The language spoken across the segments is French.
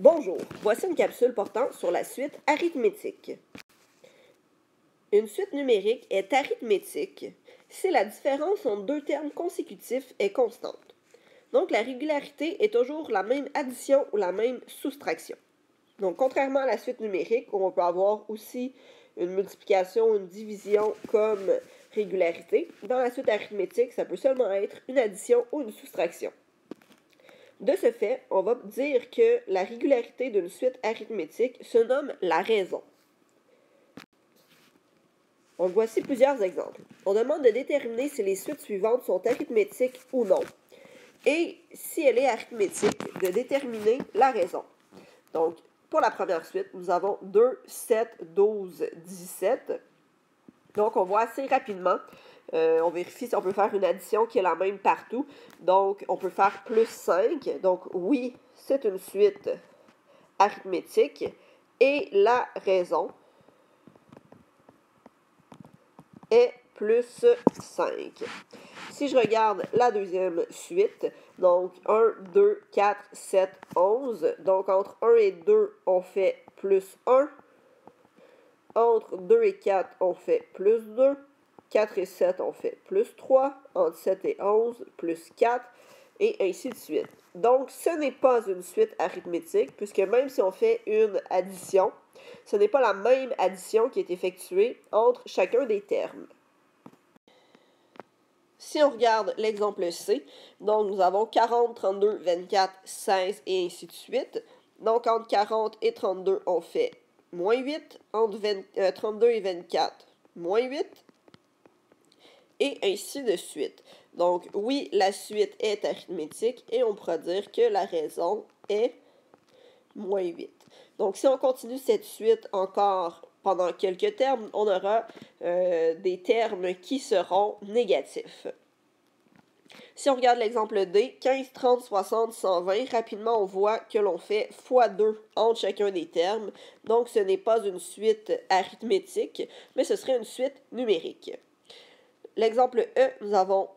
Bonjour, voici une capsule portant sur la suite arithmétique. Une suite numérique est arithmétique si la différence entre deux termes consécutifs est constante. Donc la régularité est toujours la même addition ou la même soustraction. Donc contrairement à la suite numérique où on peut avoir aussi une multiplication, une division comme régularité, dans la suite arithmétique, ça peut seulement être une addition ou une soustraction. De ce fait, on va dire que la régularité d'une suite arithmétique se nomme la raison. Donc voici plusieurs exemples. On demande de déterminer si les suites suivantes sont arithmétiques ou non. Et si elle est arithmétique, de déterminer la raison. Donc, pour la première suite, nous avons 2, 7, 12, 17. Donc, on voit assez rapidement. On vérifie si on peut faire une addition qui est la même partout. Donc, on peut faire plus 5. Donc, oui, c'est une suite arithmétique. Et la raison est plus 5. Si je regarde la deuxième suite, donc 1, 2, 4, 7, 11. Donc, entre 1 et 2, on fait plus 1. Entre 2 et 4, on fait plus 2. 4 et 7, on fait plus 3. Entre 7 et 11, plus 4. Et ainsi de suite. Donc, ce n'est pas une suite arithmétique, puisque même si on fait une addition, ce n'est pas la même addition qui est effectuée entre chacun des termes. Si on regarde l'exemple C, donc nous avons 40, 32, 24, 16 et ainsi de suite. Donc, entre 40 et 32, on fait moins 8. Entre 32 et 24, moins 8. Et ainsi de suite. Donc, oui, la suite est arithmétique et on pourra dire que la raison est moins 8. Donc, si on continue cette suite encore pendant quelques termes, on aura des termes qui seront négatifs. Si on regarde l'exemple D, 15, 30, 60, 120, rapidement on voit que l'on fait x2 entre chacun des termes. Donc, ce n'est pas une suite arithmétique, mais ce serait une suite numérique. L'exemple E, nous avons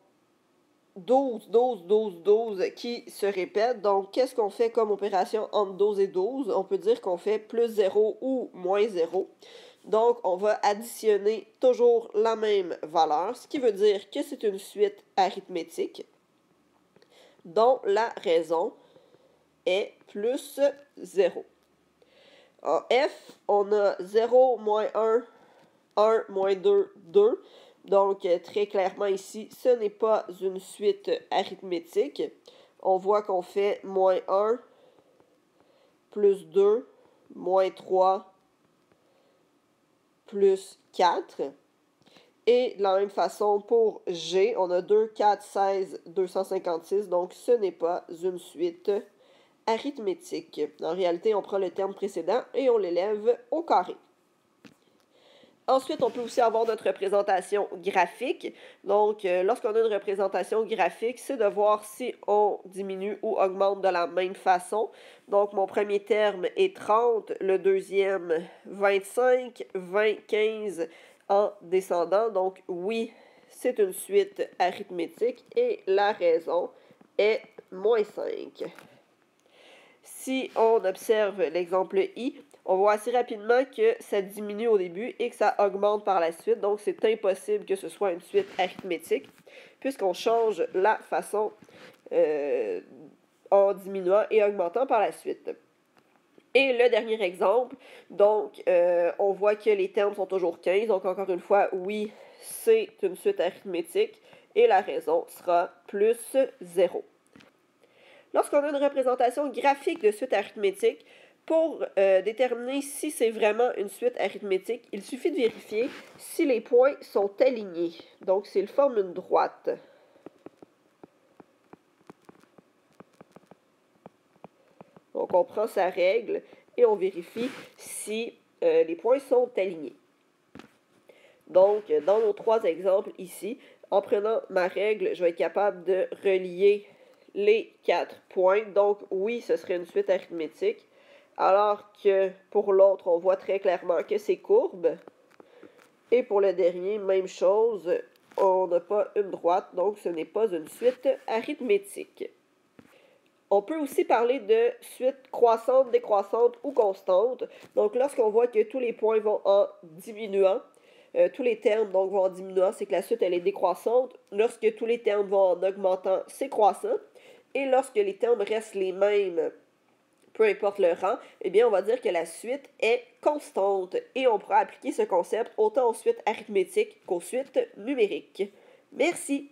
12, 12, 12, 12 qui se répètent. Donc, qu'est-ce qu'on fait comme opération entre 12 et 12? On peut dire qu'on fait plus 0 ou moins 0. Donc, on va additionner toujours la même valeur, ce qui veut dire que c'est une suite arithmétique dont la raison est plus 0. En F, on a 0, moins 1, 1, moins 2, 2. Donc, très clairement ici, ce n'est pas une suite arithmétique. On voit qu'on fait moins 1, plus 2, moins 3, plus 4. Et de la même façon, pour G, on a 2, 4, 16, 256. Donc, ce n'est pas une suite arithmétique. En réalité, on prend le terme précédent et on l'élève au carré. Ensuite, on peut aussi avoir notre représentation graphique. Donc, lorsqu'on a une représentation graphique, c'est de voir si on diminue ou augmente de la même façon. Donc, mon premier terme est 30, le deuxième 25, 20, 15 en descendant. Donc, oui, c'est une suite arithmétique et la raison est moins 5. Si on observe l'exemple I, on voit assez rapidement que ça diminue au début et que ça augmente par la suite. Donc, c'est impossible que ce soit une suite arithmétique puisqu'on change la façon en diminuant et augmentant par la suite. Et le dernier exemple, donc, on voit que les termes sont toujours 15. Donc, encore une fois, oui, c'est une suite arithmétique et la raison sera plus 0. Lorsqu'on a une représentation graphique de suite arithmétique, pour déterminer si c'est vraiment une suite arithmétique, il suffit de vérifier si les points sont alignés. Donc, s'ils forment une droite. Donc, on prend sa règle et on vérifie si les points sont alignés. Donc, dans nos trois exemples ici, en prenant ma règle, je vais être capable de relier les 4 points. Donc, oui, ce serait une suite arithmétique. Alors que pour l'autre, on voit très clairement que c'est courbe. Et pour le dernier, même chose, on n'a pas une droite, donc ce n'est pas une suite arithmétique. On peut aussi parler de suite croissante, décroissante ou constante. Donc, lorsqu'on voit que tous les points vont en diminuant, tous les termes donc vont en diminuant, c'est que la suite elle est décroissante. Lorsque tous les termes vont en augmentant, c'est croissant. Et lorsque les termes restent les mêmes, peu importe le rang, eh bien, on va dire que la suite est constante. Et on pourra appliquer ce concept autant aux suites arithmétiques qu'aux suites numériques. Merci!